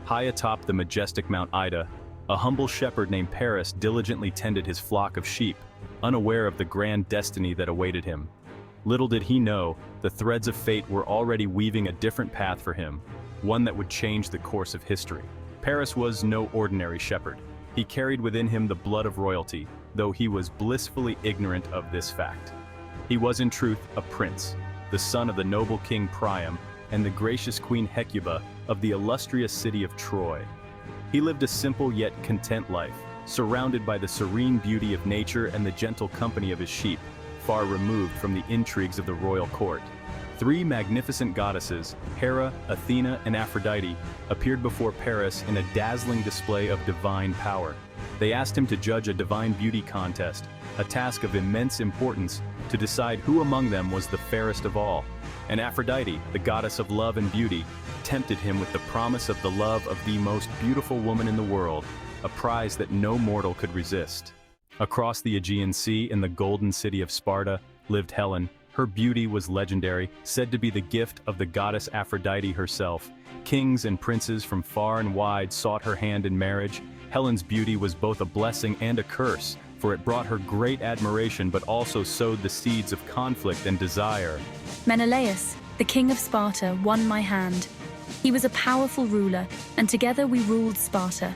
High atop the majestic Mount Ida, a humble shepherd named Paris diligently tended his flock of sheep, unaware of the grand destiny that awaited him. Little did he know, the threads of fate were already weaving a different path for him, one that would change the course of history. Paris was no ordinary shepherd. He carried within him the blood of royalty, though he was blissfully ignorant of this fact. He was in truth a prince, the son of the noble king Priam and the gracious queen Hecuba of the illustrious city of Troy. He lived a simple yet content life, surrounded by the serene beauty of nature and the gentle company of his sheep, far removed from the intrigues of the royal court. Three magnificent goddesses, Hera, Athena, and Aphrodite, appeared before Paris in a dazzling display of divine power. They asked him to judge a divine beauty contest, a task of immense importance, to decide who among them was the fairest of all. And Aphrodite, the goddess of love and beauty, tempted him with the promise of the love of the most beautiful woman in the world, a prize that no mortal could resist. Across the Aegean Sea in the golden city of Sparta lived Helen. Her beauty was legendary, said to be the gift of the goddess Aphrodite herself. Kings and princes from far and wide sought her hand in marriage. Helen's beauty was both a blessing and a curse, for it brought her great admiration but also sowed the seeds of conflict and desire. Menelaus, the King of Sparta, won my hand. He was a powerful ruler, and together we ruled Sparta.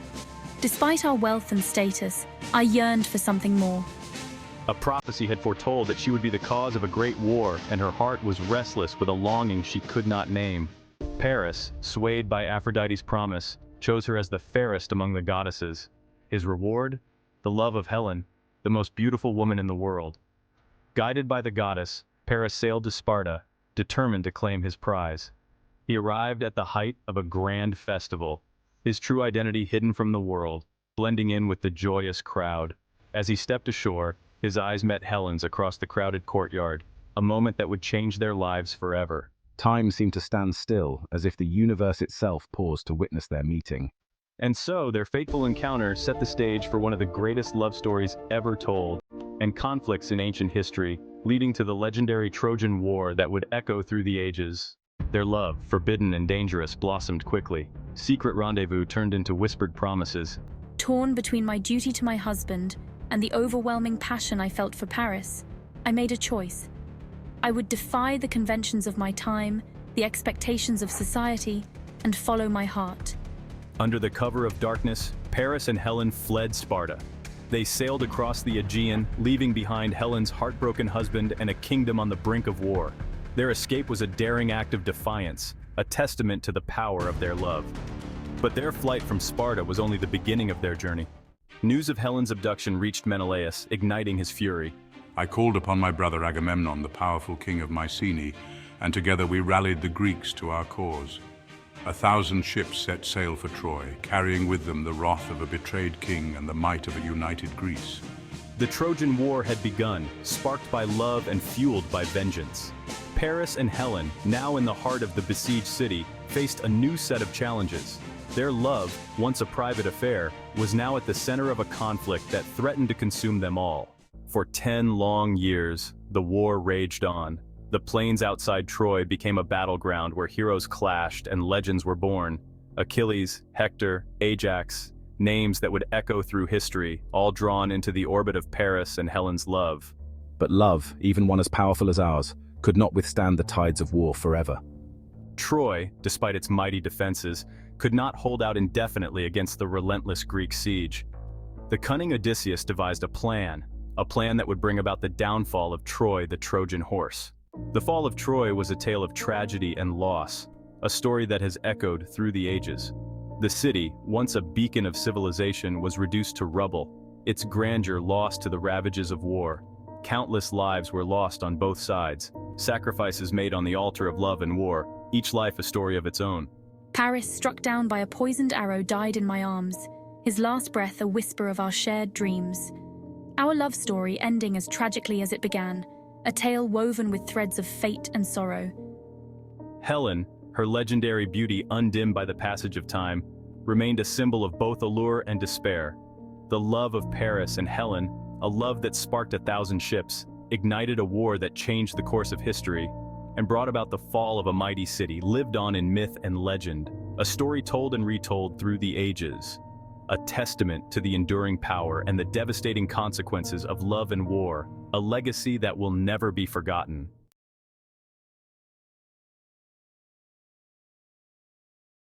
Despite our wealth and status, I yearned for something more. A prophecy had foretold that she would be the cause of a great war, and her heart was restless with a longing she could not name. Paris, swayed by Aphrodite's promise, chose her as the fairest among the goddesses. His reward? The love of Helen, the most beautiful woman in the world. Guided by the goddess, Paris sailed to Sparta, determined to claim his prize. He arrived at the height of a grand festival, his true identity hidden from the world, blending in with the joyous crowd. As he stepped ashore, his eyes met Helen's across the crowded courtyard, a moment that would change their lives forever. Time seemed to stand still, as if the universe itself paused to witness their meeting. And so, their fateful encounter set the stage for one of the greatest love stories ever told, and conflicts in ancient history, leading to the legendary Trojan War that would echo through the ages. Their love, forbidden and dangerous, blossomed quickly. Secret rendezvous turned into whispered promises. Torn between my duty to my husband and the overwhelming passion I felt for Paris, I made a choice. I would defy the conventions of my time, the expectations of society, and follow my heart. Under the cover of darkness, Paris and Helen fled Sparta. They sailed across the Aegean, leaving behind Helen's heartbroken husband and a kingdom on the brink of war. Their escape was a daring act of defiance, a testament to the power of their love. But their flight from Sparta was only the beginning of their journey. News of Helen's abduction reached Menelaus, igniting his fury. I called upon my brother Agamemnon, the powerful king of Mycenae, and together we rallied the Greeks to our cause. 1,000 ships set sail for Troy, carrying with them the wrath of a betrayed king and the might of a united Greece. The Trojan War had begun, sparked by love and fueled by vengeance. Paris and Helen, now in the heart of the besieged city, faced a new set of challenges. Their love, once a private affair, was now at the center of a conflict that threatened to consume them all. For 10 long years, the war raged on. The plains outside Troy became a battleground where heroes clashed and legends were born. Achilles, Hector, Ajax, names that would echo through history, all drawn into the orbit of Paris and Helen's love. But love, even one as powerful as ours, could not withstand the tides of war forever. Troy, despite its mighty defenses, could not hold out indefinitely against the relentless Greek siege. The cunning Odysseus devised a plan that would bring about the downfall of Troy, the Trojan horse. The fall of Troy was a tale of tragedy and loss, a story that has echoed through the ages. The city, once a beacon of civilization, was reduced to rubble, its grandeur lost to the ravages of war. Countless lives were lost on both sides, sacrifices made on the altar of love and war, each life a story of its own. Paris, struck down by a poisoned arrow, died in my arms, his last breath a whisper of our shared dreams. Our love story ending as tragically as it began, a tale woven with threads of fate and sorrow. Helen, her legendary beauty undimmed by the passage of time, remained a symbol of both allure and despair. The love of Paris and Helen, a love that sparked 1,000 ships, ignited a war that changed the course of history, and brought about the fall of a mighty city, lived on in myth and legend, a story told and retold through the ages, a testament to the enduring power and the devastating consequences of love and war, a legacy that will never be forgotten.